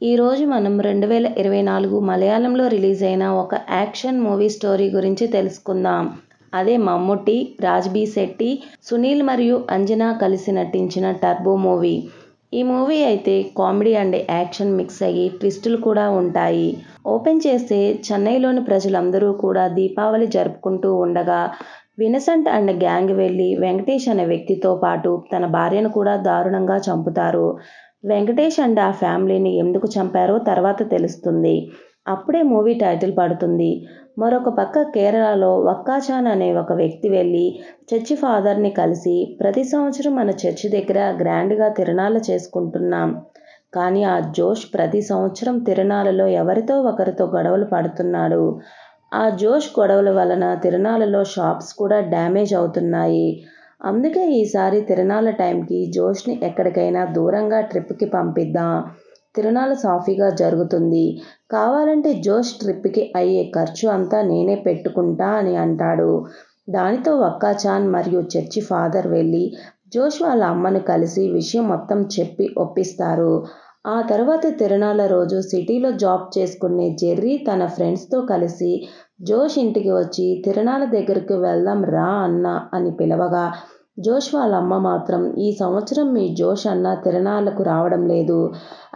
ఈరోజు మనం 2024 మలయాళంలో రిలీజ్ అయిన ఒక యాక్షన్ మూవీ స్టోరీ గురించి తెలుసుకుందాం. అదే మమ్ముట్టి, రాజ్బీ శెట్టి, సునీల్ మరియు అంజనా కలిసి నటించిన టర్బో మూవీ. ఈ మూవీ అయితే కామెడీ అండ్ యాక్షన్ మిక్స్ అయ్యి ట్విస్టులు కూడా ఉంటాయి. ఓపెన్ చేస్తే చెన్నైలోని ప్రజలందరూ కూడా దీపావళి జరుపుకుంటూ ఉండగా విన్సెంట్ అండ్ గ్యాంగ్ వెళ్లి వెంకటేష్ అనే వ్యక్తితో పాటు తన భార్యను కూడా దారుణంగా చంపుతారు. వెంకటేష్ అండ్ ఆ ఫ్యామిలీని ఎందుకు చంపారో తర్వాత తెలుస్తుంది. అప్పుడే మూవీ టైటిల్ పడుతుంది. మరొక పక్క కేరళలో వక్కాచాన్ అనే ఒక వ్యక్తి వెళ్ళి చర్చి ఫాదర్ని కలిసి ప్రతి సంవత్సరం మన చర్చి దగ్గర గ్రాండ్గా తిరునాళ్లు చేసుకుంటున్నాం. కానీ ఆ జోష్ ప్రతి సంవత్సరం తిరునాళ్లలో ఎవరితో ఒకరితో గొడవలు పడుతున్నాడు. ఆ జోష్ గొడవల వలన తిరునాళ్లలో షాప్స్ కూడా డ్యామేజ్ అవుతున్నాయి. అందుకే ఈసారి తిరునాళ్ల టైంకి జోష్ని ఎక్కడికైనా దూరంగా ట్రిప్కి పంపిద్దాం. తిరునాళ్లు సాఫీగా జరుగుతుంది. కావాలంటే జోష్ ట్రిప్కి అయ్యే ఖర్చు అంతా నేనే పెట్టుకుంటా అని అంటాడు. దానితో వక్కాచాన్ మరియు చర్చి ఫాదర్ వెళ్ళి జోష్ వాళ్ళ అమ్మను కలిసి విషయం మొత్తం చెప్పి ఒప్పిస్తారు. ఆ తర్వాత తిరునాళ్ల రోజు సిటీలో జాబ్ చేసుకునే జెర్రీ తన ఫ్రెండ్స్తో కలిసి జోష్ ఇంటికి వచ్చి తిరునాళ్ల దగ్గరకు వెళ్దాం రా అన్న అని పిలవగా జోష్ వాళ్ళ అమ్మ మాత్రం ఈ సంవత్సరం మీ జోష్ అన్న తిరునాళ్లకు రావడం లేదు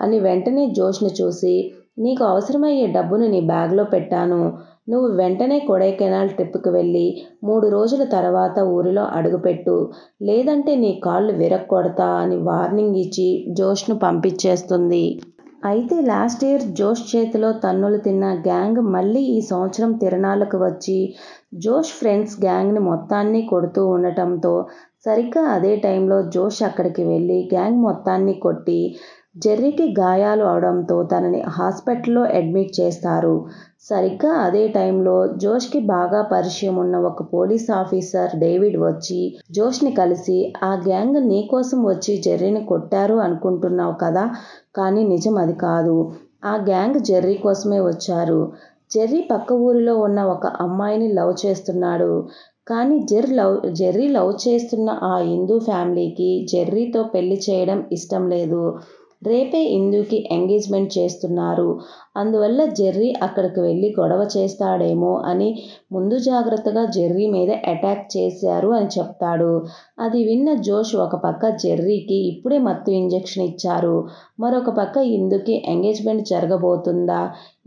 అని వెంటనే జోష్ను చూసి నీకు అవసరమయ్యే డబ్బును నీ బ్యాగ్లో పెట్టాను. నువ్వు వెంటనే కొడైకెనాల్ ట్రిప్కి వెళ్ళి 3 రోజుల తర్వాత ఊరిలో అడుగుపెట్టు. లేదంటే నీ కాళ్ళు విరక్కొడతా అని వార్నింగ్ ఇచ్చి జోష్ను పంపించేస్తుంది. అయితే లాస్ట్ ఇయర్ జోష్ చేతిలో తన్నులు తిన్న గ్యాంగ్ మళ్ళీ ఈ సంవత్సరం తిరునాళ్లకు వచ్చి జోష్ ఫ్రెండ్స్ గ్యాంగ్ని మొత్తాన్ని కొడుతూ ఉండటంతో సరిగ్గా అదే టైంలో జోష్ అక్కడికి వెళ్ళి గ్యాంగ్ మొత్తాన్ని కొట్టి జెర్రీకి గాయాలు అవడంతో తనని హాస్పిటల్లో అడ్మిట్ చేస్తారు. సరిగ్గా అదే టైంలో జోష్కి బాగా పరిచయం ఉన్న ఒక పోలీస్ ఆఫీసర్ డేవిడ్ వచ్చి జోష్ని కలిసి ఆ గ్యాంగ్ నీ కోసం వచ్చి జెర్రీని కొట్టారు అనుకుంటున్నావు కదా, కానీ నిజం అది కాదు. ఆ గ్యాంగ్ జెర్రీ కోసమే వచ్చారు. జెర్రీ పక్క ఊరిలో ఉన్న ఒక అమ్మాయిని లవ్ చేస్తున్నాడు. కానీ జెర్రీ లవ్ చేస్తున్న ఆ హిందూ ఫ్యామిలీకి జెర్రీతో పెళ్లి చేయడం ఇష్టం లేదు. రేపే ఇందూకి ఎంగేజ్మెంట్ చేస్తున్నారు. అందువల్ల జెర్రీ అక్కడికి వెళ్ళి గొడవ చేస్తాడేమో అని ముందు జాగ్రత్తగా జెర్రీ మీద అటాక్ చేశారు అని చెప్తాడు. అది విన్న జోష్ ఒక పక్క జెర్రీకి ఇప్పుడే మత్తు ఇంజెక్షన్ ఇచ్చారు. మరొక పక్క ఇందూకి ఎంగేజ్మెంట్ జరగబోతుందా,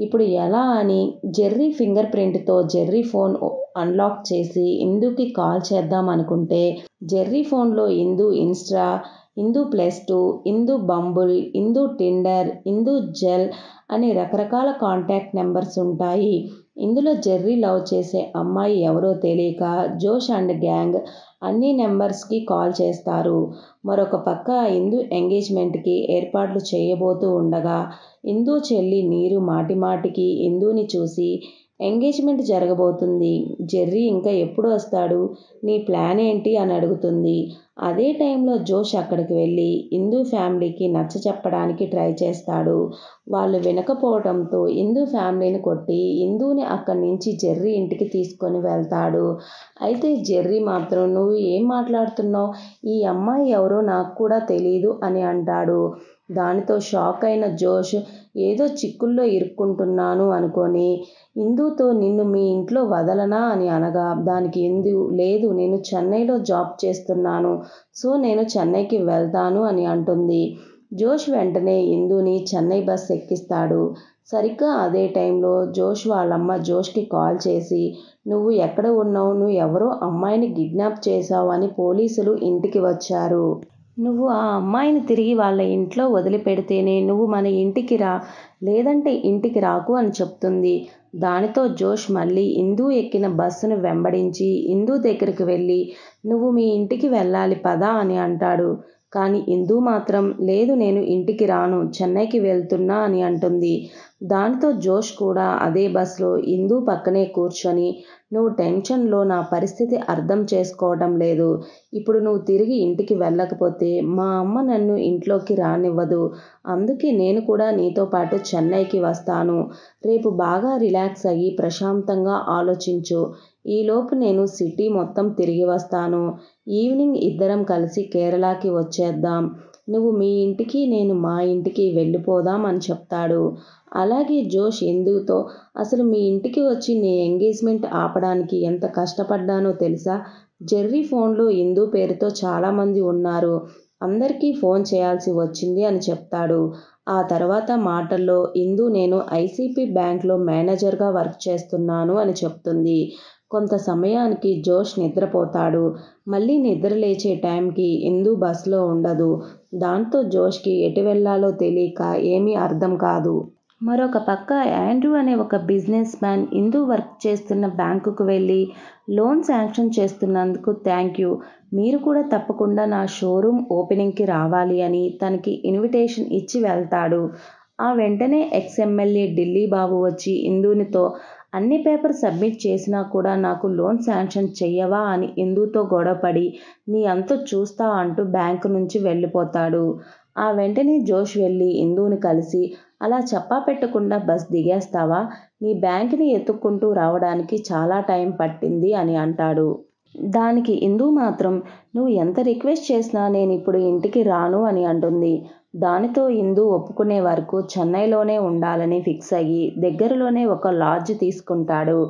ఇప్పుడు ఎలా అని జెర్రీ ఫింగర్ ప్రింట్తో జెర్రీ ఫోన్ అన్లాక్ చేసి ఇందూకి కాల్ చేద్దాం అనుకుంటే జెర్రీ ఫోన్లో Indu Insta, Indu +2, Indu Bumble, Indu Tinder, Indu జెల్ అని రకరకాల కాంటాక్ట్ నెంబర్స్ ఉంటాయి. ఇందులో జెర్రీ లవ్ చేసే అమ్మాయి ఎవరో తెలియక జోష్ అండ్ గ్యాంగ్ అన్ని నెంబర్స్కి కాల్ చేస్తారు. మరొక పక్క ఇందూ ఎంగేజ్మెంట్కి ఏర్పాట్లు చేయబోతూ ఉండగా ఇందూ చెల్లి నీరు మాటిమాటికి ఇందూని చూసి ఎంగేజ్మెంట్ జరగబోతుంది, జెర్రీ ఇంకా ఎప్పుడు వస్తాడు, నీ ప్లాన్ ఏంటి అని అడుగుతుంది. అదే టైంలో జోష్ అక్కడికి వెళ్ళి ఇందూ ఫ్యామిలీకి నచ్చచెప్పడానికి ట్రై చేస్తాడు. వాళ్ళు వినకపోవడంతో ఇందూ ఫ్యామిలీని కొట్టి ఇందూని అక్కడి నుంచి జెర్రీ ఇంటికి తీసుకొని వెళ్తాడు. అయితే జెర్రీ మాత్రం నువ్వు ఏం మాట్లాడుతున్నావ్, ఈ అమ్మాయి ఎవరో నాకు కూడా తెలీదు అని అంటాడు. దానితో షాక్ అయిన జోష్ ఏదో చిక్కుల్లో ఇరుక్కుంటున్నాను అనుకొని ఇందూతో నిన్ను మీ ఇంట్లో వదలనా అని అనగా దానికి ఇందూ లేదు నేను చెన్నైలో జాబ్ చేస్తున్నాను, సో నేను చెన్నైకి వెళ్తాను అని అంటుంది. జోష్ వెంటనే ఇందూని చెన్నై బస్ ఎక్కిస్తాడు. సరిగ్గా అదే టైంలో జోష్ వాళ్ళమ్మ జోష్కి కాల్ చేసి నువ్వు ఎక్కడ ఉన్నావు, నువ్వు ఎవరో అమ్మాయిని కిడ్నాప్ చేశావు అని పోలీసులు ఇంటికి వచ్చారు. నువ్వు ఆ అమ్మాయిని తిరిగి వాళ్ళ ఇంట్లో వదిలిపెడితేనే నువ్వు మన ఇంటికి రా, లేదంటే ఇంటికి రాకు అని చెప్తుంది. దానితో జోష్ మళ్ళీ ఇందూ ఎక్కిన బస్సును వెంబడించి ఇందూ దగ్గరికి వెళ్ళి నువ్వు మీ ఇంటికి వెళ్ళాలి పద అని అంటాడు. కానీ ఇందూ మాత్రం లేదు నేను ఇంటికి రాను, చెన్నైకి వెళ్తున్నా అని అంటుంది. దానితో జోష్ కూడా అదే బస్లో ఇందూ పక్కనే కూర్చొని నువ్వు టెన్షన్లో నా పరిస్థితి అర్థం చేసుకోవడం లేదు, ఇప్పుడు నువ్వు తిరిగి ఇంటికి వెళ్ళకపోతే మా అమ్మ నన్ను ఇంట్లోకి రానివ్వదు, అందుకే నేను కూడా నీతో పాటు చెన్నైకి వస్తాను, రేపు బాగా రిలాక్స్ అయ్యి ప్రశాంతంగా ఆలోచించు, ఈలోపు నేను సిటీ మొత్తం తిరిగి వస్తాను, ఈవినింగ్ ఇద్దరం కలిసి కేరళకి వచ్చేద్దాం, నువ్వు మీ ఇంటికి నేను మా ఇంటికి వెళ్ళిపోదాం అని చెప్తాడు. అలాగే జోష్ ఇందుతో అసలు మీ ఇంటికి వచ్చి నీ ఎంగేజ్మెంట్ ఆపడానికి ఎంత కష్టపడ్డానో తెలుసా? జెర్రీ ఫోన్లో ఇందు పేరుతో చాలామంది ఉన్నారు. అందరికీ ఫోన్ చేయాల్సి వచ్చింది అని చెప్తాడు. ఆ తర్వాత మాటల్లో ఇందు నేను ఐసీపీ బ్యాంక్లో మేనేజర్గా వర్క్ చేస్తున్నాను అని చెప్తుంది. కొంత సమయానికి జోష్ నిద్రపోతాడు. మళ్ళీ నిద్ర లేచే టైంకి ఇందు బస్లో ఉండదు. దాంతో జోష్కి ఎటు వెళ్లాలో తెలియక ఏమీ అర్థం కాదు. మరొక పక్క యాండ్రూ అనే ఒక బిజినెస్ మ్యాన్ ఇందు వర్క్ చేస్తున్న బ్యాంకుకు వెళ్ళి లోన్ శాంక్షన్ చేస్తున్నందుకు థ్యాంక్ యూ, మీరు కూడా తప్పకుండా నా షోరూమ్ ఓపెనింగ్కి రావాలి అని తనకి ఇన్విటేషన్ ఇచ్చి వెళ్తాడు. ఆ వెంటనే ఎక్స్-ఎమ్మెల్యే ఢిల్లీ బాబు వచ్చి ఇందునితో అన్ని పేపర్ సబ్మిట్ చేసినా కూడా నాకు లోన్ శాంక్షన్ చెయ్యవా అని ఇందుతో గొడవపడి నీ అంతు చూస్తా అంటూ బ్యాంకు నుంచి వెళ్ళిపోతాడు. ఆ వెంటనే జోష్ వెళ్ళి ఇందుని కలిసి అలా చెప్పా పెట్టకుండా బస్ దిగేస్తావా? నీ బ్యాంకుని ఎత్తుక్కుంటూ రావడానికి చాలా టైం పట్టింది అని అంటాడు. దానికి ఇందు మాత్రం నువ్వు ఎంత రిక్వెస్ట్ చేసినా నేను ఇప్పుడు ఇంటికి రాను అని అంటుంది. దానితో ఇందు ఒప్పుకునే వరకు చెన్నైలోనే ఉండాలని ఫిక్స్ అయ్యి దగ్గరలోనే ఒక లాడ్జ్ తీసుకుంటాడు.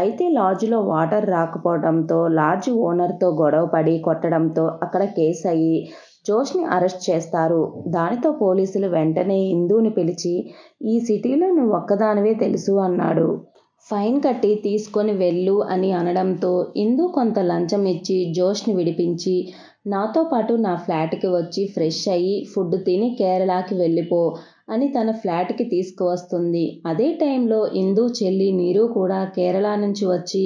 అయితే లాడ్జ్లో వాటర్ రాకపోవడంతో లాడ్జ్ ఓనర్తో గొడవపడి కొట్టడంతో అక్కడ కేసు అయ్యి జోష్ని అరెస్ట్ చేస్తారు. దానితో పోలీసులు వెంటనే ఇందుని పిలిచి ఈ సిటీలో నువ్వు ఒక్కదానివే తెలుసు అన్నాడు. ఫైన్ కట్టి తీసుకొని వెళ్ళు అని అనడంతో ఇందు కొంత లంచం ఇచ్చి జోష్ని విడిపించి నాతో పాటు నా ఫ్లాట్కి వచ్చి ఫ్రెష్ అయ్యి ఫుడ్ తిని కేరళకి వెళ్ళిపో అని తన ఫ్లాట్కి తీసుకువస్తుంది. అదే టైంలో ఇందు చెల్లి నీరు కూడా కేరళ నుంచి వచ్చి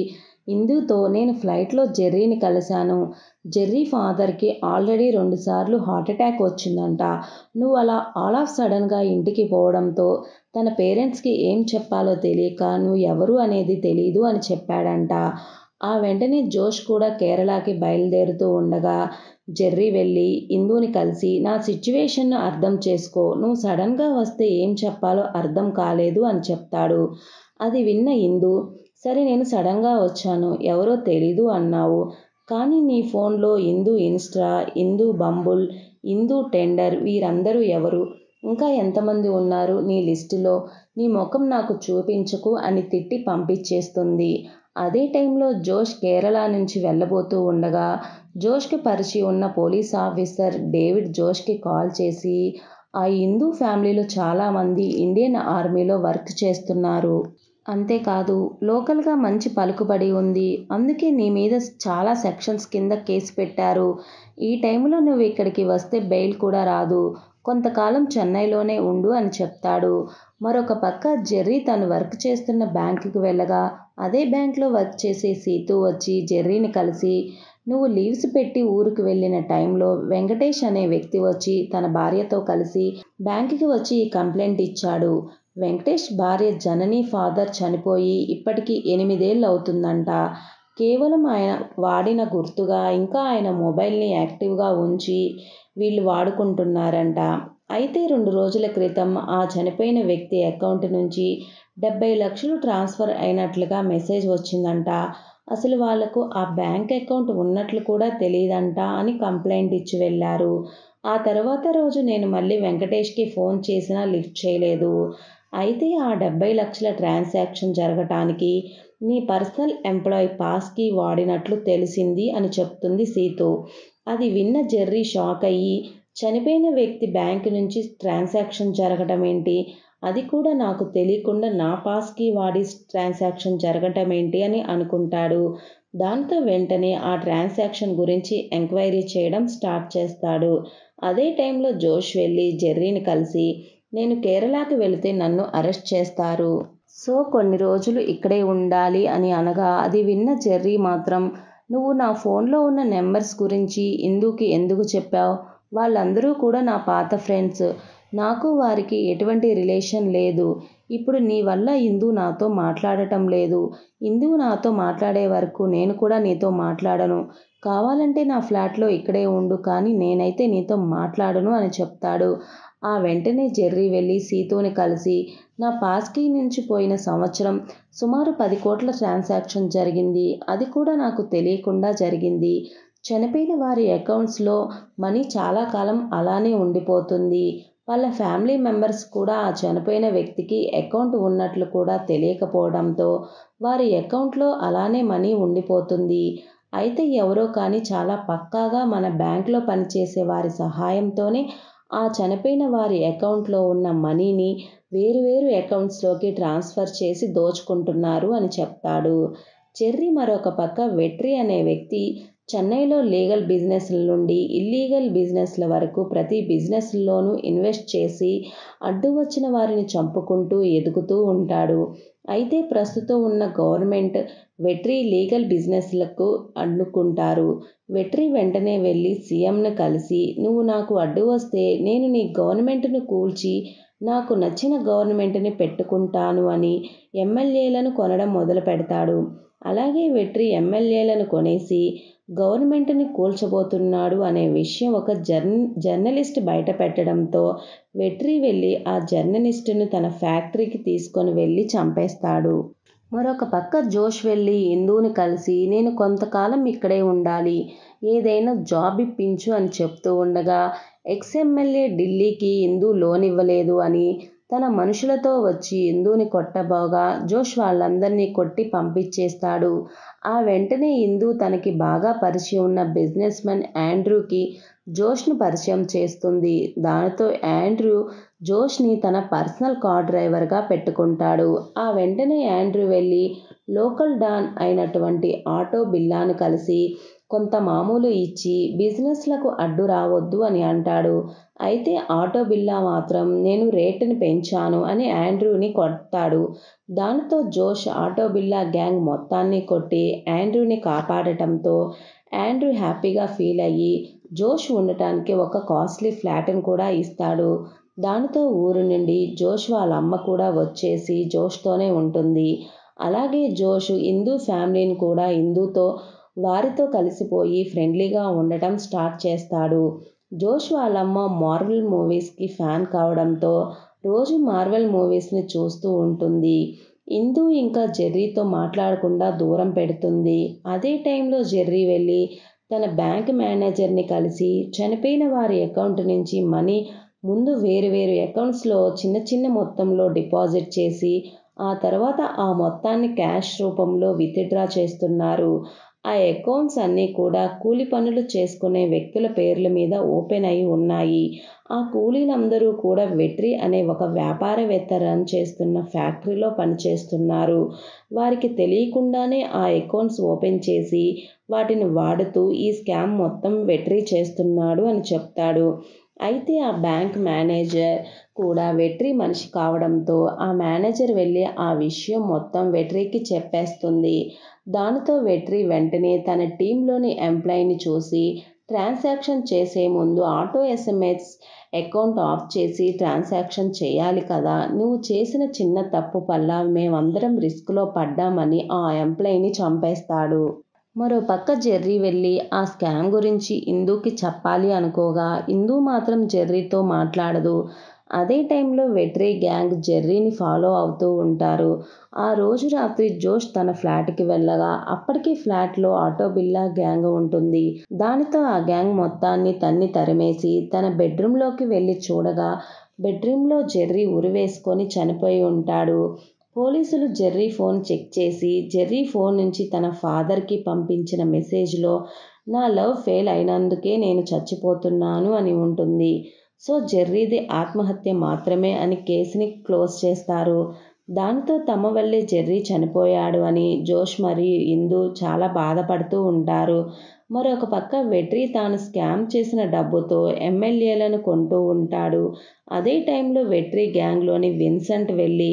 ఇందుతో నేను ఫ్లైట్లో జెర్రీని కలిశాను. జెర్రీ ఫాదర్కి ఆల్రెడీ 2 సార్లు హార్ట్అటాక్ వచ్చిందంట. నువ్వు అలా ఆల్ ఆఫ్ సడన్గా ఇంటికి పోవడంతో తన పేరెంట్స్కి ఏం చెప్పాలో తెలియక నువ్వు ఎవరు అనేది తెలీదు అని చెప్పాడంట. ఆ వెంటనే జోష్ కూడా కేరళకి బయలుదేరుతూ ఉండగా జెర్రీ వెళ్ళి ఇందుని కలిసి నా సిచ్యువేషన్ను అర్థం చేసుకో, నువ్వు సడన్గా వస్తే ఏం చెప్పాలో అర్థం కాలేదు అని చెప్తాడు. అది విన్న ఇందు సరే నేను సడన్గా వచ్చాను, ఎవరో తెలీదు అన్నావు, కానీ నీ ఫోన్లో ఇందు ఇన్స్టా, ఇందు బంబుల్, ఇందు టెండర్ వీరందరూ ఎవరు? ఇంకా ఎంతమంది ఉన్నారు నీ లిస్టులో? నీ ముఖం నాకు చూపించకు అని తిట్టి పంపించేస్తుంది. అదే టైంలో జోష్ కేరళ నుంచి వెళ్ళబోతూ ఉండగా జోష్కి పరిచయం ఉన్న పోలీస్ ఆఫీసర్ డేవిడ్ జోష్కి కాల్ చేసి ఆ హిందూ ఫ్యామిలీలో చాలామంది ఇండియన్ ఆర్మీలో వర్క్ చేస్తున్నారు. అంతేకాదు లోకల్గా మంచి పలుకుబడి ఉంది. అందుకే నీ మీద చాలా సెక్షన్స్ కింద కేసు పెట్టారు. ఈ టైంలో నువ్వు ఇక్కడికి వస్తే బెయిల్ కూడా రాదు. కొంతకాలం చెన్నైలోనే ఉండు అని చెప్తాడు. మరొక పక్క జెర్రీ తను వర్క్ చేస్తున్న బ్యాంకుకి వెళ్ళగా అదే బ్యాంకులో వర్క్ చేసే సీతు వచ్చి జెర్రీని కలిసి నువ్వు లీవ్స్ పెట్టి ఊరికి వెళ్ళిన టైంలో వెంకటేష్ అనే వ్యక్తి వచ్చి తన భార్యతో కలిసి బ్యాంకుకి వచ్చి ఈ కంప్లైంట్ ఇచ్చాడు. వెంకటేష్ భార్య జనని ఫాదర్ చనిపోయి ఇప్పటికి 8 ఏళ్ళు అవుతుందంట. కేవలం ఆయన వాడిన గుర్తుగా ఇంకా ఆయన మొబైల్ని యాక్టివ్గా ఉంచి వీళ్ళు వాడుకుంటున్నారంట. అయితే 2 రోజుల క్రితం ఆ చనిపోయిన వ్యక్తి అకౌంట్ నుంచి 70 లక్షలు ట్రాన్స్ఫర్ అయినట్లుగా మెసేజ్ వచ్చిందంట. అసలు వాళ్లకు ఆ బ్యాంక్ అకౌంట్ ఉన్నట్లు కూడా తెలియదంట అని కంప్లైంట్ ఇచ్చి వెళ్ళారు. ఆ తర్వాత రోజు నేను మళ్ళీ వెంకటేష్కి ఫోన్ చేసినా లిఫ్ట్ చేయలేదు. అయితే ఆ 70 లక్షల ట్రాన్సాక్షన్ జరగటానికి నీ పర్సనల్ ఎంప్లాయీ పాస్కి వాడినట్లు తెలిసింది అని చెప్తుంది సీతు. అది విన్న జెర్రీ షాక్ అయ్యి చనిపోయిన వ్యక్తి బ్యాంకు నుంచి ట్రాన్సాక్షన్ జరగటం ఏంటి, అది కూడా నాకు తెలియకుండా నా పాస్కి వాడి ట్రాన్సాక్షన్ జరగటం ఏంటి అని అనుకుంటాడు. దాంతో వెంటనే ఆ ట్రాన్సాక్షన్ గురించి ఎంక్వైరీ చేయడం స్టార్ట్ చేస్తాడు. అదే టైంలో జోష్ వెళ్ళి జెర్రీని కలిసి నేను కేరళకి వెళితే నన్ను అరెస్ట్ చేస్తారు. సో కొన్ని రోజులు ఇక్కడే ఉండాలి అని అనగా అది విన్న జెర్రీ మాత్రం నువ్వు నా ఫోన్లో ఉన్న నెంబర్స్ గురించి ఇందుకి ఎందుకు చెప్పావు? వాళ్ళందరూ కూడా నా పాత ఫ్రెండ్స్. నాకు వారికి ఎటువంటి రిలేషన్ లేదు. ఇప్పుడు నీ వల్ల ఇందు నాతో మాట్లాడటం లేదు. ఇందు నాతో మాట్లాడే వరకు నేను కూడా నీతో మాట్లాడను. కావాలంటే నా ఫ్లాట్లో ఇక్కడే ఉండు, కానీ నేనైతే నీతో మాట్లాడను అని చెప్తాడు. ఆ వెంటనే జెర్రీ వెళ్ళి సీతుని కలిసి నా పాస్కి నుంచి పోయిన సంవత్సరం సుమారు 10 కోట్ల ట్రాన్సాక్షన్ జరిగింది. అది కూడా నాకు తెలియకుండా జరిగింది. చనిపోయిన వారి అకౌంట్స్లో మనీ చాలా కాలం అలానే ఉండిపోతుంది. వాళ్ళ ఫ్యామిలీ మెంబర్స్ కూడా ఆ చనిపోయిన వ్యక్తికి అకౌంట్ ఉన్నట్లు కూడా తెలియకపోవడంతో వారి అకౌంట్లో అలానే మనీ ఉండిపోతుంది. అయితే ఎవరో కానీ చాలా పక్కాగా మన బ్యాంక్లో పనిచేసే వారి సహాయంతోనే ఆ చనిపోయిన వారి అకౌంట్లో ఉన్న మనీని వేరు అకౌంట్స్లోకి ట్రాన్స్ఫర్ చేసి దోచుకుంటున్నారు అని చెప్తాడు. చెర్రీ మరొక పక్క వెట్రి అనే వ్యక్తి చెన్నైలో లీగల్ బిజినెస్ల నుండి ఇల్లీగల్ బిజినెస్ల వరకు ప్రతి బిజినెస్లోనూ ఇన్వెస్ట్ చేసి అడ్డు వచ్చిన వారిని చంపుకుంటూ ఎదుగుతూ ఉంటాడు. అయితే ప్రస్తుతం ఉన్న గవర్నమెంట్ వెట్రి లీగల్ బిజినెస్లకు అడ్డుకుంటారు. వెట్రి వెంటనే వెళ్ళి సీఎంను కలిసి, నువ్వు నాకు అడ్డు వస్తే నేను నీ గవర్నమెంట్ను కూల్చి నాకు నచ్చిన గవర్నమెంట్ని పెట్టుకుంటాను అని ఎమ్మెల్యేలను కొనడం మొదలు పెడతాడు. అలాగే వెట్రి ఎమ్మెల్యేలను కొనేసి గవర్నమెంట్ని కూల్చబోతున్నాడు అనే విషయం ఒక జర్నలిస్ట్ బయట పెట్టడంతో వెట్రి వెళ్ళి ఆ జర్నలిస్టును తన ఫ్యాక్టరీకి తీసుకొని వెళ్ళి చంపేస్తాడు. మరొక పక్క జోష్ వెళ్ళి ఇందూని కలిసి, నేను కొంతకాలం ఇక్కడే ఉండాలి, ఏదైనా జాబ్ ఇప్పించు అని చెప్తూ ఉండగా ఎక్స్ ఎమ్మెల్యే ఢిల్లీకి ఇందూ లోన్ ఇవ్వలేదు అని తన మనుషులతో వచ్చి ఇందూని కొట్టబోగా జోష్ వాళ్ళందరినీ కొట్టి పంపించేస్తాడు. ఆ వెంటనే ఇందూ తనకి బాగా పరిచయం ఉన్న బిజినెస్ మెన్ ఆండ్రూకి జోష్ను పరిచయం చేస్తుంది. దానితో ఆండ్రూ జోష్ని తన పర్సనల్ కార్ డ్రైవర్గా పెట్టుకుంటాడు. ఆ వెంటనే ఆండ్రూ వెళ్ళి లోకల్ డాన్ అయినటువంటి ఆటో బిల్లాను కలిసి కొంత మామూలు ఇచ్చి బిజినెస్లకు అడ్డు రావద్దు అని అంటాడు. అయితే ఆటో బిల్లా మాత్రం నేను రేటుని పెంచాను అని ఆండ్రూని కొడతాడు. దానితో జోష్ ఆటో బిల్లా గ్యాంగ్ మొత్తాన్ని కొట్టి ఆండ్రూని కాపాడటంతో ఆండ్రూ హ్యాపీగా ఫీల్ అయ్యి జోష్ ఉండటానికి ఒక కాస్ట్లీ ఫ్లాట్ను కూడా ఇస్తాడు. దానితో ఊరు నుండి జోష్ వాళ్ళ అమ్మ కూడా వచ్చేసి జోష్తోనే ఉంటుంది. అలాగే జోష్ ఇందూ ఫ్యామిలీని కూడా ఇందూతో వారితో కలిసిపోయి ఫ్రెండ్లీగా ఉండటం స్టార్ట్ చేస్తాడు. జోష్ వాళ్ళమ్మ మార్వెల్ మూవీస్కి ఫ్యాన్ కావడంతో రోజు మార్వెల్ మూవీస్ని చూస్తూ ఉంటుంది. ఇందూ ఇంకా జెర్రీతో మాట్లాడకుండా దూరం పెడుతుంది. అదే టైంలో జెర్రీ వెళ్ళి తన బ్యాంక్ మేనేజర్ని కలిసి చనిపోయిన వారి అకౌంట్ నుంచి మనీ ముందు వేరు అకౌంట్స్లో చిన్న మొత్తంలో డిపాజిట్ చేసి ఆ తర్వాత ఆ మొత్తాన్ని క్యాష్ రూపంలో విత్డ్రా చేస్తున్నారు. ఆ అకౌంట్స్ అన్నీ కూడా కూలి పనులు చేసుకునే వ్యక్తుల పేర్ల మీద ఓపెన్ అయి ఉన్నాయి. ఆ కూలీలందరూ కూడా వెట్రి అనే ఒక వ్యాపారవేత్త రన్ చేస్తున్న ఫ్యాక్టరీలో పనిచేస్తున్నారు. వారికి తెలియకుండానే ఆ అకౌంట్స్ ఓపెన్ చేసి వాటిని వాడుతూ ఈ స్కామ్ మొత్తం వెట్రి చేస్తున్నాడు అని చెప్తాడు. అయితే ఆ బ్యాంక్ మేనేజర్ కూడా వెట్రి మనిషి కావడంతో ఆ మేనేజర్ వెళ్ళి ఆ విషయం మొత్తం వెట్రికి చెప్పేస్తుంది. దానితో వెట్రి వెంటనే తన టీంలోని ఎంప్లాయీని చూసి, ట్రాన్సాక్షన్ చేసే ముందు ఆటో ఎస్ఎంఎస్ అకౌంట్ ఆఫ్ చేసి ట్రాన్సాక్షన్ చేయాలి కదా, నువ్వు చేసిన చిన్న తప్పు వల్ల మేమందరం రిస్క్లో పడ్డామని ఆ ఎంప్లాయీని చంపేస్తాడు. మరో పక్క జెర్రీ వెళ్ళి ఆ స్కామ్ గురించి ఇందూకి చెప్పాలి అనుకోగా ఇందూ మాత్రం జెర్రీతో మాట్లాడదు. అదే టైంలో వెట్రి గ్యాంగ్ జెర్రీని ఫాలో అవుతూ ఉంటారు. ఆ రోజు రాత్రి జోష్ తన ఫ్లాట్కి వెళ్ళగా అప్పటికి ఫ్లాట్లో ఆటో బిల్లా గ్యాంగ్ ఉంటుంది. దానితో ఆ గ్యాంగ్ మొత్తాన్ని తరిమేసి తన బెడ్రూమ్లోకి వెళ్ళి చూడగా బెడ్రూమ్లో జెర్రీ ఉరివేసుకొని చనిపోయి ఉంటాడు. పోలీసులు జెర్రీ ఫోన్ చెక్ చేసి జెర్రీ ఫోన్ నుంచి తన ఫాదర్కి పంపించిన మెసేజ్లో నా లవ్ ఫెయిల్ అయినందుకే నేను చచ్చిపోతున్నాను అని ఉంటుంది. సో జెర్రీది ఆత్మహత్య మాత్రమే అని కేసుని క్లోజ్ చేస్తారు. దానితో తమ వల్లే జెర్రీ చనిపోయాడు అని జోష్ మరియు ఇందూ చాలా బాధపడుతూ ఉంటారు. మరొక పక్క వెట్రి తాను స్కామ్ చేసిన డబ్బుతో ఎమ్మెల్యేలను కొంటూ ఉంటాడు. అదే టైంలో వెట్రి గ్యాంగ్లోని విన్సెంట్ వెళ్ళి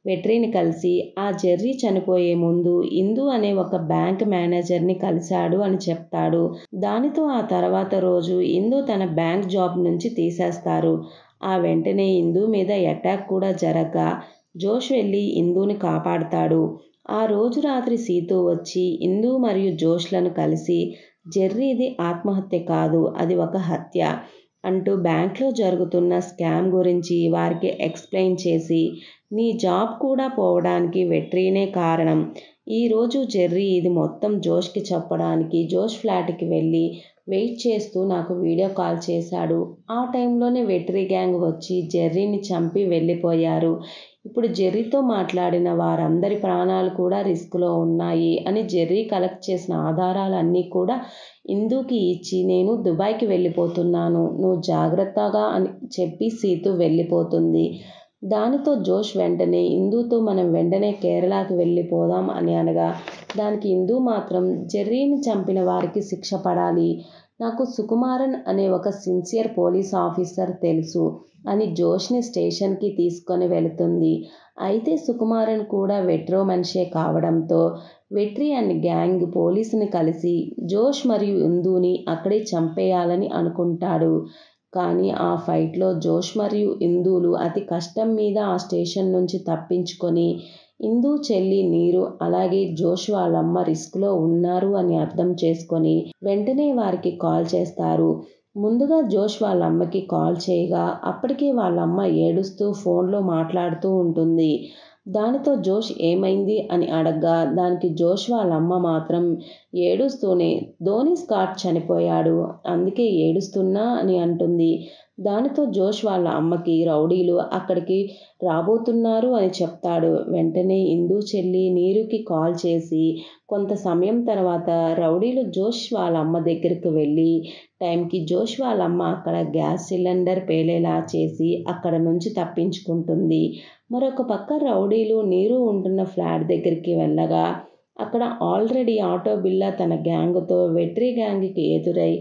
వెట్రిని కలిసి ఆ జెర్రీ చనిపోయే ముందు ఇందూ అనే ఒక బ్యాంక్ మేనేజర్ని కలిశాడు అని చెప్తాడు. దానితో ఆ తర్వాత రోజు ఇందూ తన బ్యాంక్ జాబ్ నుంచి తీసేస్తారు. ఆ వెంటనే ఇందూ మీద అటాక్ కూడా జరగ్గా జోష్ వెళ్ళి ఇందూని కాపాడతాడు. ఆ రోజు రాత్రి సీతూ వచ్చి ఇందూ మరియు జోష్లను కలిసి జెర్రీది ఆత్మహత్య కాదు, అది ఒక హత్య అంటూ బ్యాంక్లో జరుగుతున్న స్కామ్ గురించి వారికి ఎక్స్ప్లెయిన్ చేసి నీ జాబ్ కూడా పోవడానికి వెట్రీనే కారణం, ఈరోజు జెర్రీ ఇది మొత్తం జోష్కి చెప్పడానికి జోష్ ఫ్లాట్కి వెళ్ళి వెయిట్ చేస్తూ నాకు వీడియో కాల్ చేశాడు. ఆ టైంలోనే వెట్రి గ్యాంగ్ వచ్చి జెర్రీని చంపి వెళ్ళిపోయారు. ఇప్పుడు జెర్రీతో మాట్లాడిన వారందరి ప్రాణాలు కూడా రిస్క్లో ఉన్నాయి అని జెర్రీ కలెక్ట్ చేసిన ఆధారాలన్నీ కూడా ఇందూకి ఇచ్చి నేను దుబాయ్కి వెళ్ళిపోతున్నాను, నువ్వు జాగ్రత్తగా అని చెప్పి సీతు వెళ్ళిపోతుంది. దానితో జోష్ వెంటనే ఇందూతో మనం వెంటనే కేరళకి వెళ్ళిపోదాం అని అనగా దానికి ఇందూ మాత్రం జెర్రీని చంపిన వారికి శిక్ష పడాలి, నాకు సుకుమారన్ అనే ఒక సిన్సియర్ పోలీస్ ఆఫీసర్ తెలుసు అని జోష్ని స్టేషన్కి తీసుకొని వెళుతుంది. అయితే సుకుమారన్ కూడా వెట్రో మనిషే కావడంతో వెట్రి అండ్ గ్యాంగ్ పోలీసుని కలిసి జోష్ మరియు ఇందూని అక్కడే చంపేయాలని అనుకుంటాడు. కానీ ఆ ఫైట్లో జోష్ మరియు ఇందూలు అతి కష్టం మీద ఆ స్టేషన్ నుంచి తప్పించుకొని ఇందూ చెల్లి నీరు అలాగే జోష్ వాళ్ళమ్మ రిస్క్లో ఉన్నారు అని అర్థం చేసుకొని వెంటనే వారికి కాల్ చేస్తారు. ముందుగా జోష్ వాళ్ళ అమ్మకి కాల్ చేయగా అప్పటికే వాళ్ళమ్మ ఏడుస్తూ ఫోన్లో మాట్లాడుతూ ఉంటుంది. దానితో జోష్ ఏమైంది అని అడగ్గా దానికి జోష్ వాళ్ళమ్మ మాత్రం ఏడుస్తూనే ధోని స్కాట్ చనిపోయాడు, అందుకే ఏడుస్తున్నా అని అంటుంది. దానితో జోష్ వాళ్ళ అమ్మకి రౌడీలు అక్కడికి రాబోతున్నారు అని చెప్తాడు. వెంటనే ఇందూ చెల్లి నీరుకి కాల్ చేసి కొంత సమయం తర్వాత రౌడీలు జోష్ వాళ్ళ అమ్మ దగ్గరికి వెళ్ళి టైంకి జోష్ వాళ్ళమ్మ అక్కడ గ్యాస్ సిలిండర్ పేలేలా చేసి అక్కడ నుంచి తప్పించుకుంటుంది. మరొక పక్క రౌడీలు నీరు ఉంటున్న ఫ్లాట్ దగ్గరికి వెళ్ళగా అక్కడ ఆల్రెడీ ఆటో బిల్లా తన గ్యాంగ్తో వెట్రి గ్యాంగ్కి ఎదురై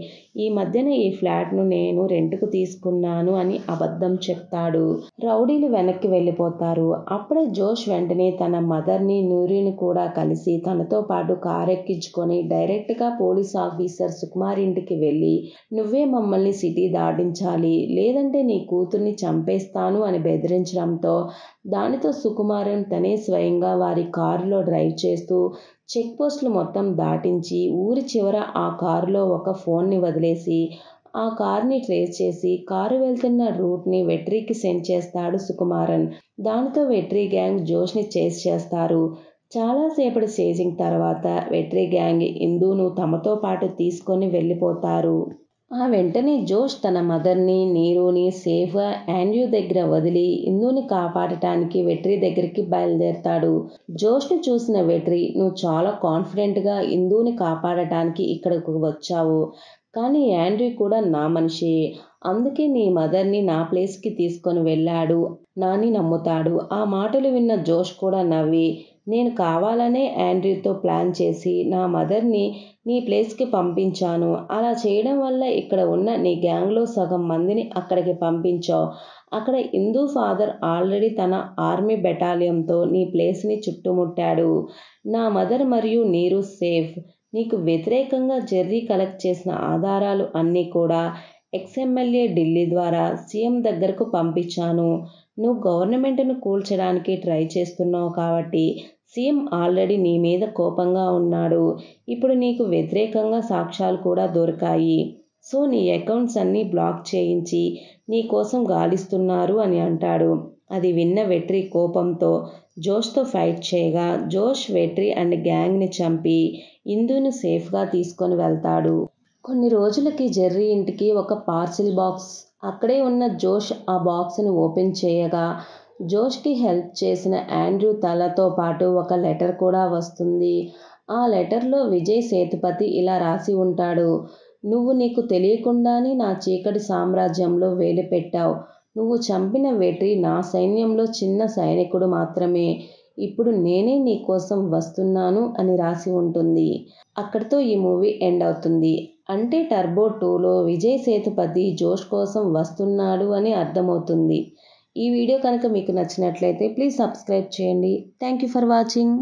ఈ మధ్యన ఈ ఫ్లాట్ను నేను రెంట్కు తీసుకున్నాను అని అబద్ధం చెప్తాడు. రౌడీలు వెనక్కి వెళ్ళిపోతారు. అప్పుడే జోష్ వెంటనే తన మదర్ని నూరిని కూడా కలిసి తనతో పాటు కారెక్కించుకొని డైరెక్ట్గా పోలీస్ ఆఫీసర్ సుకుమార్ ఇంటికి వెళ్ళి నువ్వే మమ్మల్ని సిటీ దాటించాలి లేదంటే నీ కూతుర్ని చంపేస్తాను అని బెదిరించడంతో దానితో సుకుమారన్ తనే స్వయంగా వారి కారులో డ్రైవ్ చేస్తూ చెక్ పోస్టులు మొత్తం దాటించి ఊరి చివర ఆ కారులో ఒక ఫోన్ని వదిలేసి ఆ కార్ని ట్రేస్ చేసి కారు వెళ్తున్న రూట్ని వెట్రికి సెండ్ చేస్తాడు సుకుమారన్. దానితో వెట్రి గ్యాంగ్ జోష్ని చేస్ చేస్తారు. చాలాసేపటి చేజింగ్ తర్వాత వెట్రి గ్యాంగ్ ఇందూను తమతో పాటు తీసుకొని వెళ్ళిపోతారు. ఆ వెంటనే జోష్ తన మదర్ని నీరుని సేఫ్గా ఆండ్రూ దగ్గర వదిలి ఇందూని కాపాడటానికి వెట్రి దగ్గరికి బయలుదేరతాడు. జోష్ని చూసిన వెట్రి నువ్వు చాలా కాన్ఫిడెంట్గా ఇందూని కాపాడటానికి ఇక్కడకు వచ్చావు, కానీ ఆండ్రూ కూడా నా మనిషే, అందుకే నీ మదర్ని నా ప్లేస్కి తీసుకొని వెళ్ళాడు నాని నమ్ముతాడు. ఆ మాటలు విన్న జోష్ కూడా నవ్వి నేను కావాలనే ఆండ్రూతో ప్లాన్ చేసి నా మదర్ని నీ ప్లేస్కి పంపించాను, అలా చేయడం వల్ల ఇక్కడ ఉన్న నీ గ్యాంగ్లో సగం మందిని అక్కడికి పంపించావు, అక్కడ ఇందూ ఫాదర్ ఆల్రెడీ తన ఆర్మీ బెటాలియన్తో నీ ప్లేస్ని చుట్టుముట్టాడు, నా మదర్ మరియు నీరు సేఫ్, నీకు వ్యతిరేకంగా జెర్రీ కలెక్ట్ చేసిన ఆధారాలు అన్నీ కూడా ఎక్స్ఎమ్మెల్యే ఢిల్లీ ద్వారా సీఎం దగ్గరకు పంపించాను, నువ్వు గవర్నమెంట్ను కూల్చడానికి ట్రై చేస్తున్నావు కాబట్టి సీఎం ఆల్రెడీ నీ మీద కోపంగా ఉన్నాడు, ఇప్పుడు నీకు వ్యతిరేకంగా సాక్ష్యాలు కూడా దొరికాయి, సో నీ అకౌంట్స్ అన్నీ బ్లాక్ చేయించి నీ కోసం గాలిస్తున్నారు అని అంటాడు. అది విన్న వెట్రి కోపంతో జోష్తో ఫైట్ చేయగా జోష్ వెట్రి అండ్ గ్యాంగ్ని చంపి ఇందూని సేఫ్గా తీసుకొని వెళ్తాడు. కొన్ని రోజులకి జెర్రీ ఇంటికి ఒక పార్సిల్ బాక్స్, అక్కడే ఉన్న జోష్ ఆ బాక్స్ని ఓపెన్ చేయగా జోష్కి హెల్ప్ చేసిన ఆండ్రూ తలతో పాటు ఒక లెటర్ కూడా వస్తుంది. ఆ లెటర్లో విజయ్ సేతుపతి ఇలా రాసి ఉంటాడు, నువ్వు నీకు తెలియకుండానే నా చీకటి సామ్రాజ్యంలో వేలు పెట్టావు, నువ్వు చంపిన వెట్రి నా సైన్యంలో చిన్న సైనికుడు మాత్రమే, ఇప్పుడు నేనే నీ కోసం వస్తున్నాను అని రాసి ఉంటుంది. అక్కడితో ఈ మూవీ ఎండ్ అవుతుంది. అంటే టర్బో 2లో విజయ్ సేతుపతి జోష్ కోసం వస్తున్నాడు అని అర్థమవుతుంది. ఈ వీడియో కనుక మీకు నచ్చినట్లయితే ప్లీజ్ సబ్స్క్రైబ్ చేయండి. Thank you for watching.